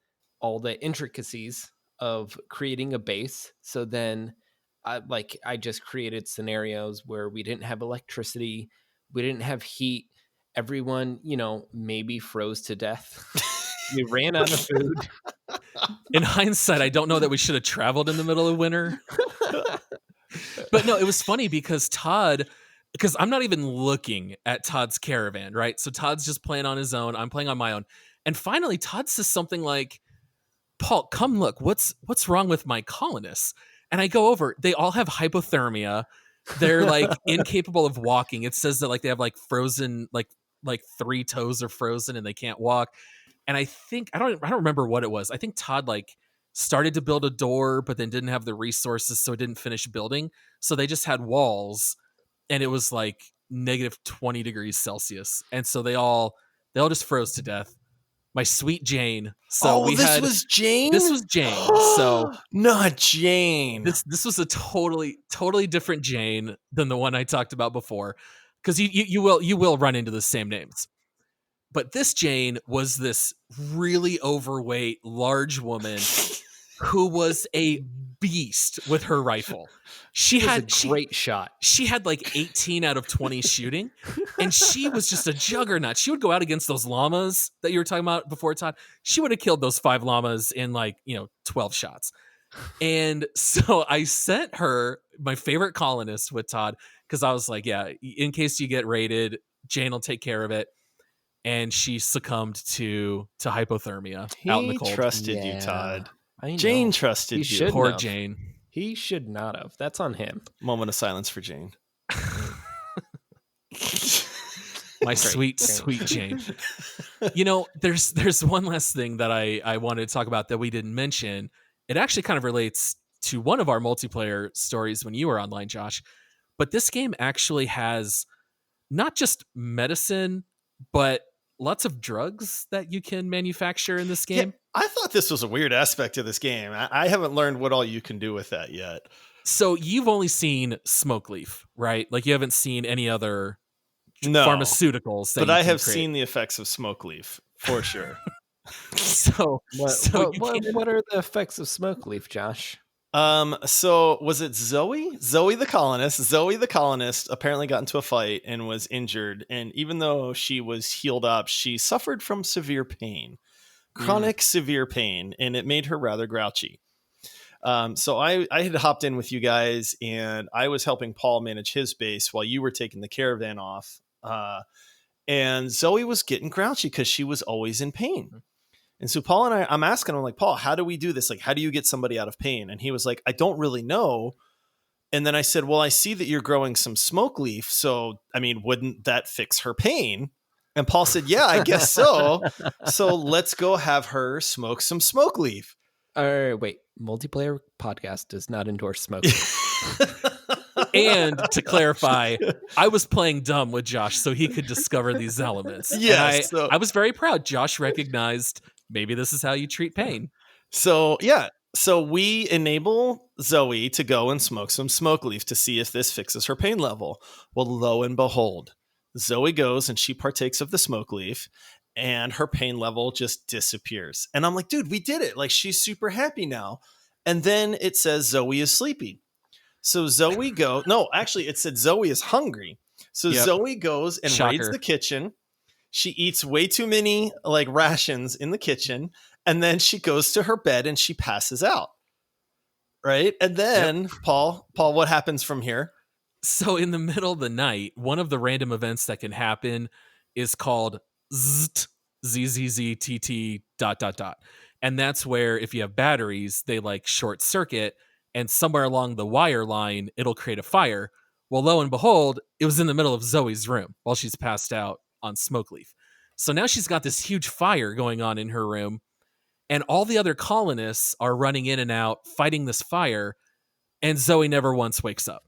Speaker 1: all the intricacies of creating a base. So then I just created scenarios where we didn't have electricity, we didn't have heat. Everyone, maybe froze to death. We ran out of food.
Speaker 2: In hindsight, I don't know that we should have traveled in the middle of winter. But no, it was funny because I'm not even looking at Todd's caravan, right? So Todd's just playing on his own. I'm playing on my own. And finally, Todd says something like, Paul, come look. What's wrong with my colonists? And I go over. They all have hypothermia. They're like incapable of walking. It says that like they have like frozen, like 3 toes are frozen and they can't walk. And I think I don't remember what it was. I think Todd like started to build a door, but then didn't have the resources, so it didn't finish building. So they just had walls, and it was like negative 20 degrees Celsius, and so they all just froze to death. My sweet Jane. So
Speaker 3: this was Jane.
Speaker 2: This was Jane. So
Speaker 3: not Jane.
Speaker 2: This was a totally different Jane than the one I talked about before, because you will run into the same names. But this Jane was this really overweight, large woman who was a beast with her rifle. She had
Speaker 1: a great shot.
Speaker 2: She had like 18 out of 20 shooting, and she was just a juggernaut. She would go out against those llamas that you were talking about before, Todd. She would have killed those 5 llamas in 12 shots. And so I sent her my favorite colonist with Todd, because I was like, yeah, in case you get raided, Jane will take care of it. And she succumbed to hypothermia out in the cold.
Speaker 3: He trusted you, Todd.
Speaker 1: Jane
Speaker 3: trusted you.
Speaker 2: Poor Jane.
Speaker 1: He should not have. That's on him.
Speaker 3: Moment of silence for Jane.
Speaker 2: My sweet Jane. There's one last thing that I wanted to talk about that we didn't mention. It actually kind of relates to one of our multiplayer stories when you were online, Josh. But this game actually has not just medicine, but lots of drugs that you can manufacture in this game.
Speaker 3: Yeah, I thought this was a weird aspect of this game. I haven't learned what all you can do with that yet.
Speaker 2: So you've only seen Smoke Leaf, right? Like you haven't seen any other pharmaceuticals.
Speaker 3: But I have seen the effects of Smoke Leaf for sure.
Speaker 1: What are the effects of Smoke Leaf, Josh?
Speaker 3: So was it Zoe the colonist apparently got into a fight and was injured, and even though she was healed up, she suffered from severe pain, chronic severe pain, and it made her rather grouchy. So I had hopped in with you guys, and I was helping Paul manage his base while you were taking the caravan off, and Zoe was getting grouchy because she was always in pain. And so Paul and I'm asking him, like, Paul, how do we do this? Like, how do you get somebody out of pain? And he was like, I don't really know. And then I said, well, I see that you're growing some smoke leaf. So, I mean, wouldn't that fix her pain? And Paul said, yeah, I guess so. So let's go have her smoke some smoke leaf.
Speaker 1: Wait, multiplayer podcast does not endorse smoke leaf.
Speaker 2: And to clarify, I was playing dumb with Josh so he could discover these elements.
Speaker 3: Yes.
Speaker 2: I was very proud. Josh recognized maybe this is how you treat pain.
Speaker 3: So, yeah. So we enable Zoe to go and smoke some smoke leaf to see if this fixes her pain level. Well, lo and behold, Zoe goes and she partakes of the smoke leaf and her pain level just disappears. And I'm like, dude, we did it. Like, she's super happy now. And then it says Zoe is sleepy. So Zoe no, actually it said Zoe is hungry. So
Speaker 2: Yep.
Speaker 3: Zoe goes and raids
Speaker 2: Shocker.
Speaker 3: the kitchen. She eats way too many like rations in the kitchen, and then she goes to her bed and she passes out. Right? And then Paul, what happens from here?
Speaker 2: So in the middle of the night, one of the random events that can happen is called ZZZTT ... And that's where if you have batteries, they like short circuit, and somewhere along the wire line, it'll create a fire. Well, lo and behold, it was in the middle of Zoe's room while she's passed out on smoke leaf. So now she's got this huge fire going on in her room, and all the other colonists are running in and out fighting this fire, and Zoe never once wakes up.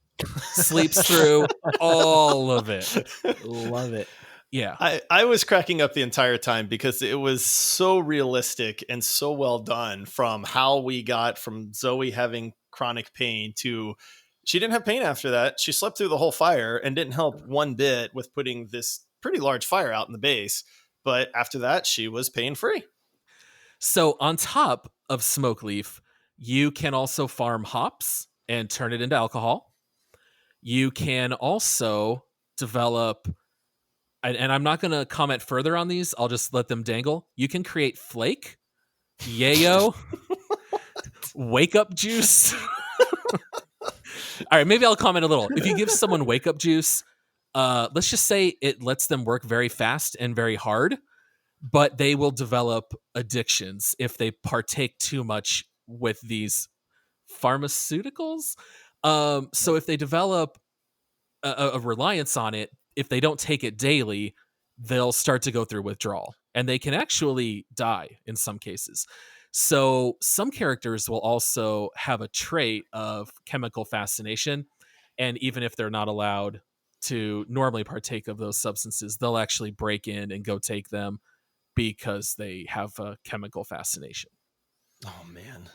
Speaker 2: Sleeps through all of it.
Speaker 1: Love it.
Speaker 2: Yeah.
Speaker 3: I was cracking up the entire time because it was so realistic and so well done, from how we got from Zoe having chronic pain to she didn't have pain after that. She slept through the whole fire and didn't help one bit with putting this pretty large fire out in the base. But after that, she was pain free.
Speaker 2: So on top of smoke leaf, you can also farm hops and turn it into alcohol. You can also develop, and I'm not going to comment further on these, I'll just let them dangle. You can create flake, yayo, wake up juice. All right, maybe I'll comment a little. If you give someone wake up juice, let's just say it lets them work very fast and very hard, but they will develop addictions if they partake too much with these pharmaceuticals. So if they develop a reliance on it, if they don't take it daily, they'll start to go through withdrawal, and they can actually die in some cases. So some characters will also have a trait of chemical fascination, and even if they're not allowed to normally partake of those substances, they'll actually break in and go take them because they have a chemical fascination.
Speaker 3: Oh, man.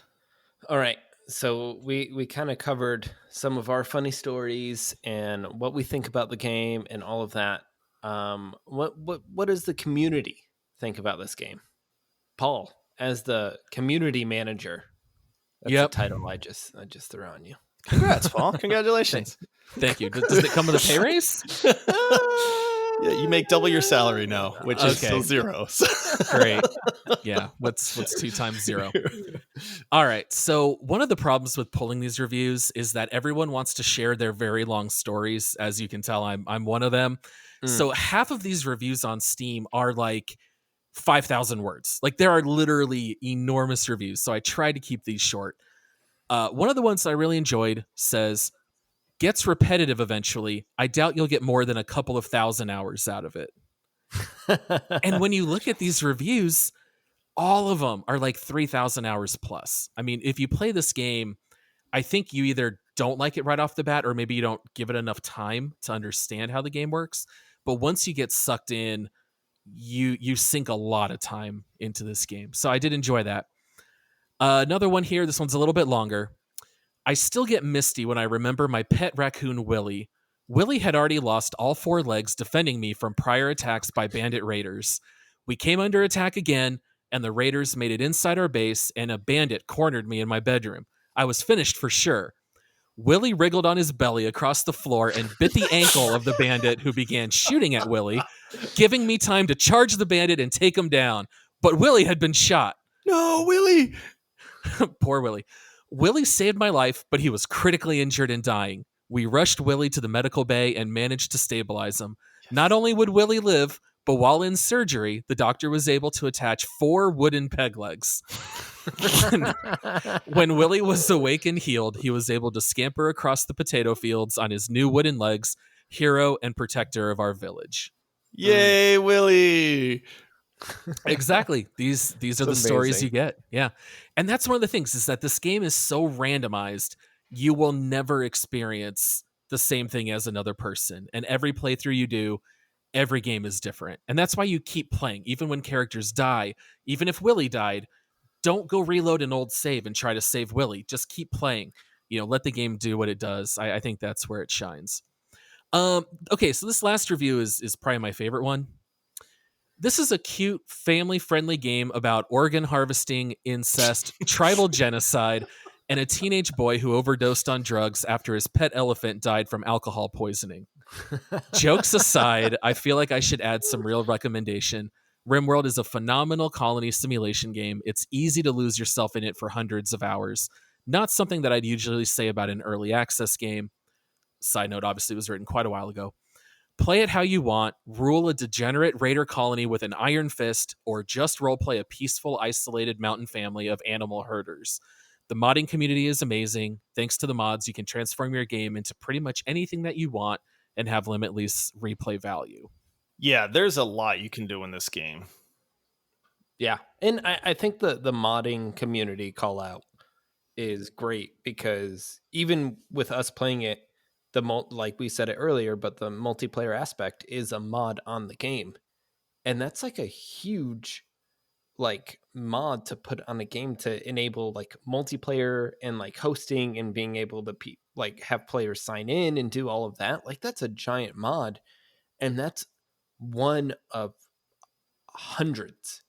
Speaker 1: All right. So we kind of covered some of our funny stories and what we think about the game and all of that. What does the community think about this game? Paul, as the community manager. That's
Speaker 2: Yep.
Speaker 1: the title I just threw on you.
Speaker 3: Congrats, Paul. Congratulations.
Speaker 2: Thank you. Does it come with a pay raise?
Speaker 3: Yeah, you make double your salary now, which is
Speaker 2: Okay.
Speaker 3: still zero.
Speaker 2: Great. Yeah. What's 2 times 0? All right. So one of the problems with pulling these reviews is that everyone wants to share their very long stories. As you can tell, I'm one of them. So half of these reviews on Steam are like 5,000 words. Like, there are literally enormous reviews. So I try to keep these short. One of the ones I really enjoyed says, gets repetitive eventually. I doubt you'll get more than a couple of thousand hours out of it. And when you look at these reviews, all of them are like 3,000 hours plus. I mean, if you play this game, I think you either don't like it right off the bat, or maybe you don't give it enough time to understand how the game works. But once you get sucked in, you sink a lot of time into this game. So I did enjoy that. Another one here, this one's a little bit longer. I still get misty when I remember my pet raccoon, Willie. Willie had already lost all 4 legs defending me from prior attacks by bandit raiders. We came under attack again, and the raiders made it inside our base, and a bandit cornered me in my bedroom. I was finished for sure. Willie wriggled on his belly across the floor and bit the ankle of the bandit, who began shooting at Willie, giving me time to charge the bandit and take him down. But Willie had been shot.
Speaker 3: No, Willie.
Speaker 2: Poor Willie. Willie saved my life, but he was critically injured and dying. We rushed Willie to the medical bay and managed to stabilize him. Not only would Willie live, but while in surgery, the doctor was able to attach 4 wooden peg legs. When Willie was awake and healed, he was able to scamper across the potato fields on his new wooden legs, hero and protector of our village.
Speaker 3: Yay, Willie.
Speaker 2: Exactly. These are the stories you get. Yeah. And that's one of the things, is that this game is so randomized, you will never experience the same thing as another person. And every playthrough you do, every game is different. And that's why you keep playing. Even when characters die, even if Willie died, don't go reload an old save and try to save Willie. Just keep playing. Let the game do what it does. I think that's where it shines. Okay, so this last review is probably my favorite one. This is a cute, family-friendly game about organ harvesting, incest, tribal genocide, and a teenage boy who overdosed on drugs after his pet elephant died from alcohol poisoning. Jokes aside, I feel like I should add some real recommendation. Rimworld is a phenomenal colony simulation game. It's easy to lose yourself in it for hundreds of hours. Not something that I'd usually say about an early access game. Side note, obviously, it was written quite a while ago. Play it how you want, rule a degenerate raider colony with an iron fist, or just roleplay a peaceful, isolated mountain family of animal herders. The modding community is amazing. Thanks to the mods, you can transform your game into pretty much anything that you want and have limitless replay value.
Speaker 3: Yeah, there's a lot you can do in this game.
Speaker 1: Yeah, and I think the modding community call out is great, because even with us playing it, like we said it earlier, but the multiplayer aspect is a mod on the game, and that's like a huge like mod to put on a game to enable like multiplayer and like hosting and being able to like have players sign in and do all of that. Like that's a giant mod, and that's one of hundreds.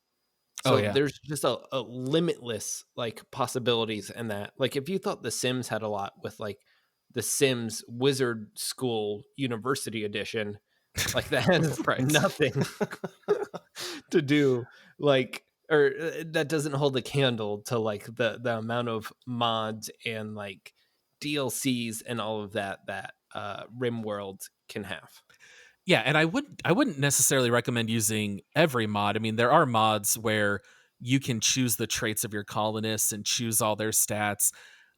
Speaker 1: So there's just a limitless like possibilities in that. Like if you thought The Sims had a lot with like The Sims Wizard School University Edition, like that has nothing to do like, or that doesn't hold a candle to like the amount of mods and like DLCs and all of that Rimworld can have.
Speaker 2: Yeah, and I wouldn't necessarily recommend using every mod. I mean, there are mods where you can choose the traits of your colonists and choose all their stats.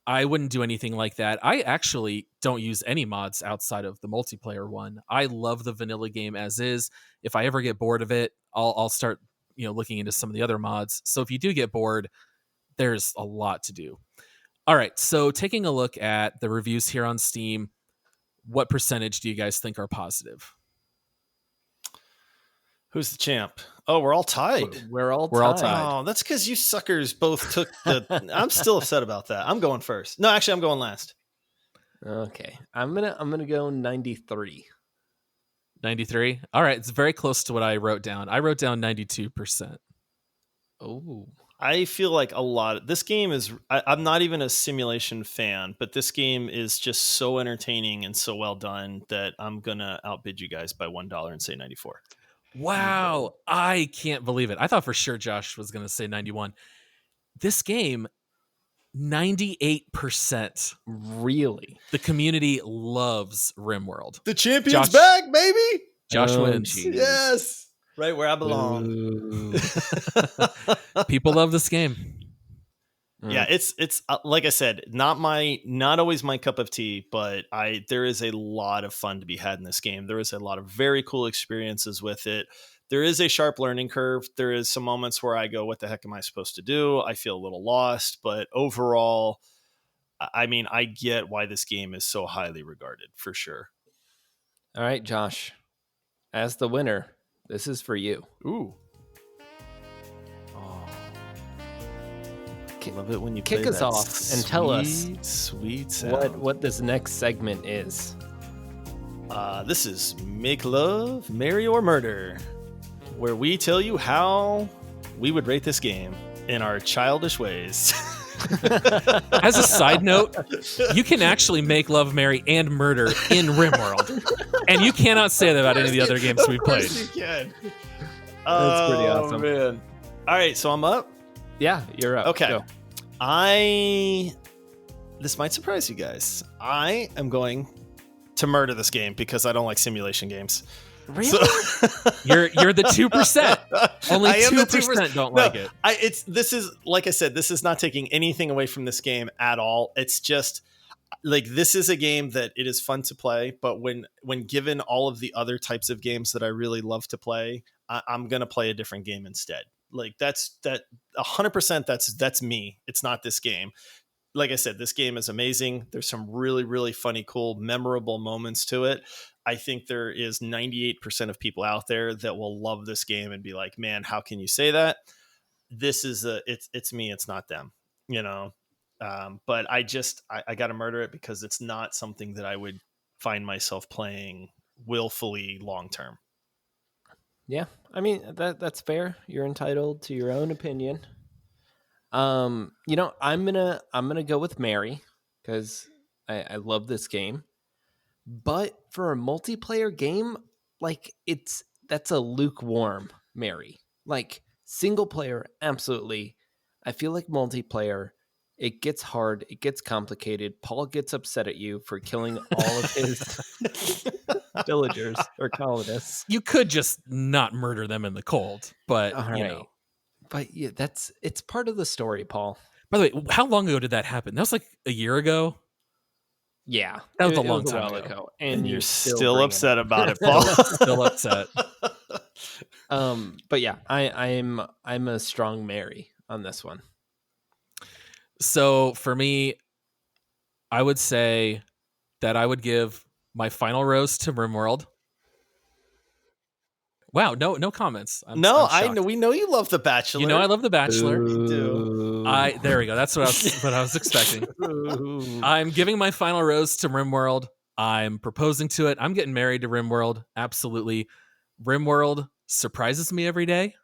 Speaker 2: I wouldn't do anything like that. I actually don't use any mods outside of the multiplayer one. I love the vanilla game as is. If I ever get bored of it, I'll start, looking into some of the other mods. So if you do get bored, there's a lot to do. All right, so taking a look at the reviews here on Steam, what percentage do you guys think are positive?
Speaker 3: Who's the champ? Oh, we're all tied.
Speaker 1: We're all tied.
Speaker 3: Oh, that's because you suckers both took the. I'm still upset about that. I'm going first. No, actually, I'm going last.
Speaker 1: Okay, I'm gonna go 93.
Speaker 2: 93. All right, it's very close to what I wrote down. I wrote down 92%.
Speaker 1: Oh,
Speaker 3: I feel like a lot. This game is. I'm not even a simulation fan, but this game is just so entertaining and so well done that I'm gonna outbid you guys by $1 and say 94.
Speaker 2: Wow, I can't believe it. I thought for sure Josh was going to say 91. This game, 98%.
Speaker 1: Really?
Speaker 2: The community loves Rimworld.
Speaker 3: The champion's back, baby.
Speaker 2: Josh wins.
Speaker 1: Geez.
Speaker 3: Yes. Right where I belong.
Speaker 2: People love this game.
Speaker 3: Yeah, it's like I said, not always my cup of tea, but there is a lot of fun to be had in this game. There is a lot of very cool experiences with it. There is a sharp learning curve. There is some moments where I go, what the heck am I supposed to do? I feel a little lost, but overall, I mean, I get why this game is so highly regarded, for sure.
Speaker 1: All right, Josh, as the winner, this is for you.
Speaker 3: Ooh. Love it when you
Speaker 1: kick us off and tell us
Speaker 3: sweet sound.
Speaker 1: what this next segment is.
Speaker 3: This is Make Love, Marry, or Murder, where we tell you how we would rate this game in our childish ways.
Speaker 2: As a side note, you can actually make love, marry, and murder in Rimworld, and you cannot say that about any of the other games we've played.
Speaker 3: You can.
Speaker 1: That's pretty awesome,
Speaker 3: man. All right, so I'm up.
Speaker 1: Yeah, you're up.
Speaker 3: Okay.
Speaker 1: Go.
Speaker 3: This might surprise you guys. I am going to murder this game because I don't like simulation games.
Speaker 1: Really?
Speaker 3: So,
Speaker 2: you're the 2%. Only 2% don't like it.
Speaker 3: This is like I said, this is not taking anything away from this game at all. It's just like this is a game that it is fun to play, but when given all of the other types of games that I really love to play, I'm gonna play a different game instead. Like that's 100%. That's me. It's not this game. Like I said, this game is amazing. There's some really, really funny, cool, memorable moments to it. I think there is 98% of people out there that will love this game and be like, man, how can you say that? this is it's me, it's not them, but I got to murder it because it's not something that I would find myself playing willfully long term.
Speaker 1: Yeah, I mean that's fair. You're entitled to your own opinion. I'm gonna go with Mary because I love this game. But for a multiplayer game, like that's a lukewarm Mary. Like single player, absolutely. I feel like multiplayer, it gets hard, it gets complicated. Paul gets upset at you for killing all of his villagers or colonists.
Speaker 2: You could just not murder them in the cold, but
Speaker 1: All
Speaker 2: you
Speaker 1: right.
Speaker 2: know.
Speaker 1: But yeah, it's part of the story, Paul.
Speaker 2: By the way, how long ago did that happen? That was like a year ago.
Speaker 1: Yeah,
Speaker 2: that was a long time
Speaker 1: ago,
Speaker 3: and you're still upset about it, Paul.
Speaker 2: Still upset.
Speaker 1: But yeah, I'm a strong Mary on this one.
Speaker 2: So for me, I would say that I would give my final rose to Rimworld. Wow, no comments.
Speaker 3: I know we know you love The Bachelor.
Speaker 2: You know I love The Bachelor.
Speaker 3: You do.
Speaker 2: There we go. That's what I was expecting. I'm giving my final rose to Rimworld. I'm proposing to it. I'm getting married to Rimworld. Absolutely. Rimworld surprises me every day.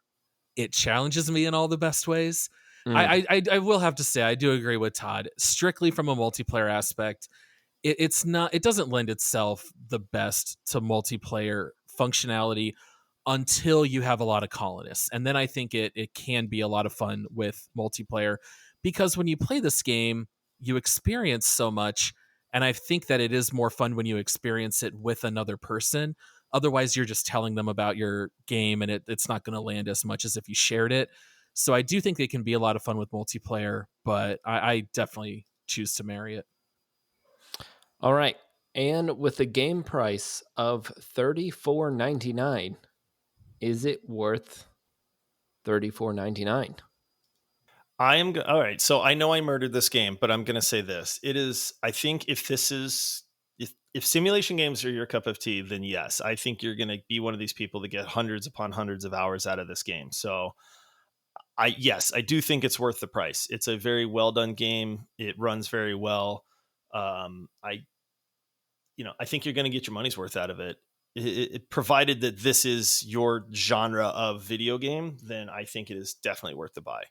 Speaker 2: It challenges me in all the best ways. I will have to say I do agree with Todd. Strictly from a multiplayer aspect, it doesn't lend itself the best to multiplayer functionality until you have a lot of colonists. And then I think it can be a lot of fun with multiplayer, because when you play this game, you experience so much. And I think that it is more fun when you experience it with another person. Otherwise, you're just telling them about your game, and it's not going to land as much as if you shared it. So I do think it can be a lot of fun with multiplayer, but I definitely choose to marry it.
Speaker 1: All right. And with the game price of $34.99, is it worth $34.99?
Speaker 3: All right. So I know I murdered this game, but I'm going to say this. It is, I think if simulation games are your cup of tea, then yes, I think you're going to be one of these people that get hundreds upon hundreds of hours out of this game. So I do think it's worth the price. It's a very well done game. It runs very well. I think you're going to get your money's worth out of it. It provided that this is your genre of video game, then I think it is definitely worth the buy.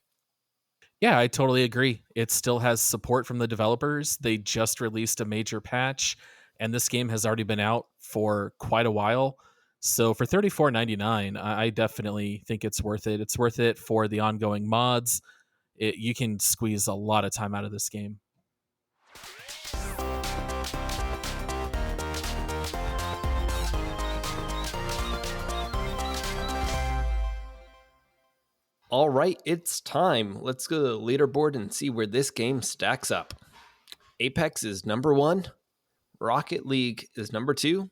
Speaker 2: Yeah, I totally agree. It still has support from the developers. They just released a major patch, and this game has already been out for quite a while. So for $34.99, I definitely think it's worth it. It's worth it for the ongoing mods. You can squeeze a lot of time out of this game.
Speaker 1: All right, it's time. Let's go to the leaderboard and see where this game stacks up. Apex is number 1. Rocket League is number 2.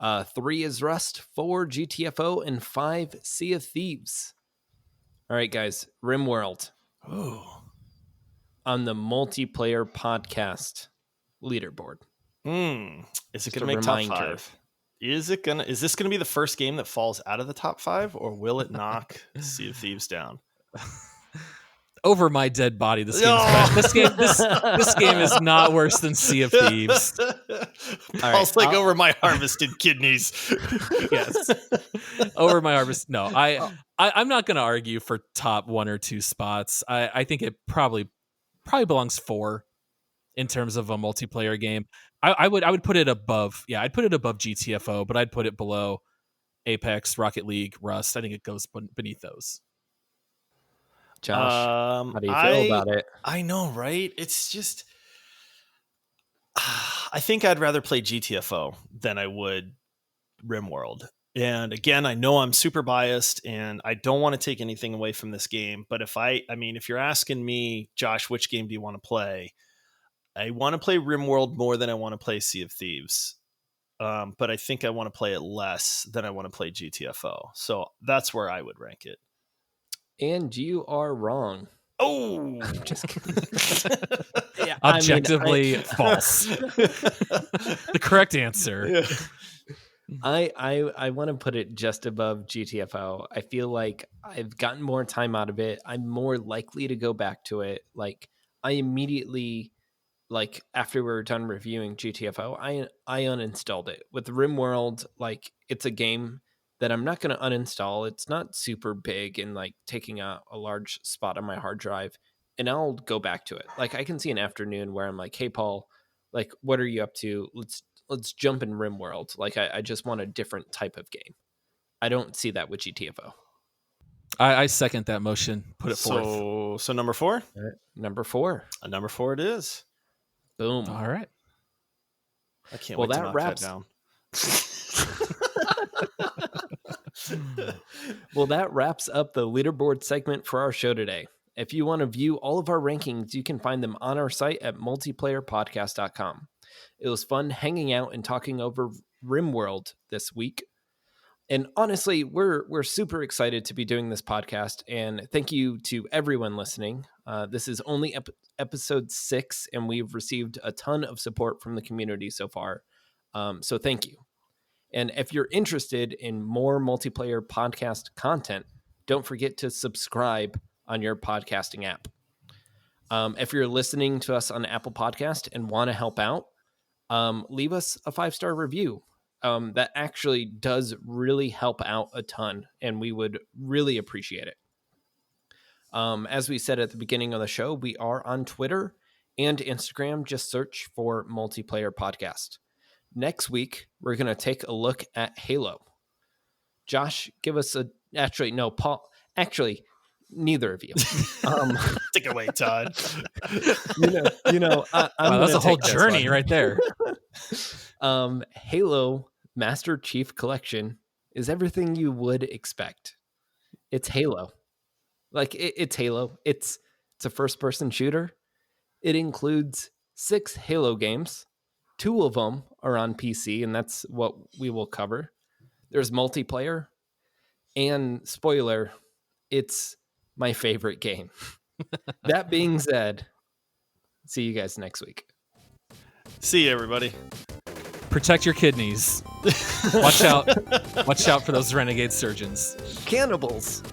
Speaker 1: 3 is Rust, 4 GTFO, and 5 Sea of Thieves. All right, guys, Rimworld.
Speaker 3: Ooh.
Speaker 1: On the multiplayer podcast leaderboard.
Speaker 3: Is it going to make top 5? Is this going to be the first game that falls out of the top 5, or will it knock Sea of Thieves down?
Speaker 2: Over my dead body, this game is bad. This game is not worse than Sea of Thieves.
Speaker 3: Paul's over my harvested kidneys.
Speaker 2: Yes, over my harvest. No, I'm not going to argue for top 1 or 2 spots. I think it probably belongs 4 in terms of a multiplayer game. I would put it above. Yeah, I'd put it above GTFO, but I'd put it below Apex, Rocket League, Rust. I think it goes beneath those.
Speaker 1: Josh, how do you feel about it?
Speaker 3: I know, right? It's just, I think I'd rather play GTFO than I would Rimworld. And again, I know I'm super biased and I don't want to take anything away from this game. But if you're asking me, Josh, which game do you want to play? I want to play Rimworld more than I want to play Sea of Thieves. But I think I want to play it less than I want to play GTFO. So that's where I would rank it.
Speaker 1: And you are wrong.
Speaker 3: Oh,
Speaker 1: I'm just kidding.
Speaker 2: Yeah, objectively false. The correct answer.
Speaker 1: I want to put it just above GTFO. I feel like I've gotten more time out of it. I'm more likely to go back to it. Like I immediately, like after we were done reviewing GTFO, I uninstalled it. With Rimworld, like it's a game that I'm not going to uninstall. It's not super big and like taking a large spot on my hard drive, and I'll go back to it. Like I can see an afternoon where I'm like, hey Paul, like what are you up to? Let's jump in Rimworld. Like I just want a different type of game. I don't see that with GTFO.
Speaker 2: I second that motion. Put it forth.
Speaker 3: So number 4?
Speaker 1: All right. Number 4.
Speaker 3: Number 4 it is.
Speaker 1: Boom.
Speaker 2: All right.
Speaker 3: I can't
Speaker 1: Well,
Speaker 3: wait to
Speaker 1: that
Speaker 3: knock
Speaker 1: wraps-
Speaker 3: that down.
Speaker 1: Well, that wraps up the leaderboard segment for our show today. If you want to view all of our rankings, you can find them on our site at multiplayerpodcast.com. It was fun hanging out and talking over Rimworld this week. And honestly, we're super excited to be doing this podcast. And thank you to everyone listening. This is only episode 6, and we've received a ton of support from the community so far. So thank you. And if you're interested in more multiplayer podcast content, don't forget to subscribe on your podcasting app. If you're listening to us on Apple Podcast and want to help out, leave us a 5-star review. That actually does really help out a ton, and we would really appreciate it. As we said at the beginning of the show, we are on Twitter and Instagram. Just search for Multiplayer Podcast. Next week, we're going to take a look at Halo. Josh, give us a... Actually, no, Paul... Actually, neither of you.
Speaker 3: Take it away, Todd.
Speaker 1: I'm
Speaker 2: That's a whole
Speaker 1: take this
Speaker 2: journey
Speaker 1: one.
Speaker 2: right there.
Speaker 1: Halo Master Chief Collection is everything you would expect. It's Halo. Like, it's Halo. It's a first-person shooter. It includes 6 Halo games. 2 of them are on PC, and that's what we will cover. There's multiplayer, and spoiler, it's my favorite game. That being said, see you guys next week.
Speaker 3: See you, everybody.
Speaker 2: Protect your kidneys. Watch out. Watch out for those renegade surgeons.
Speaker 1: Cannibals.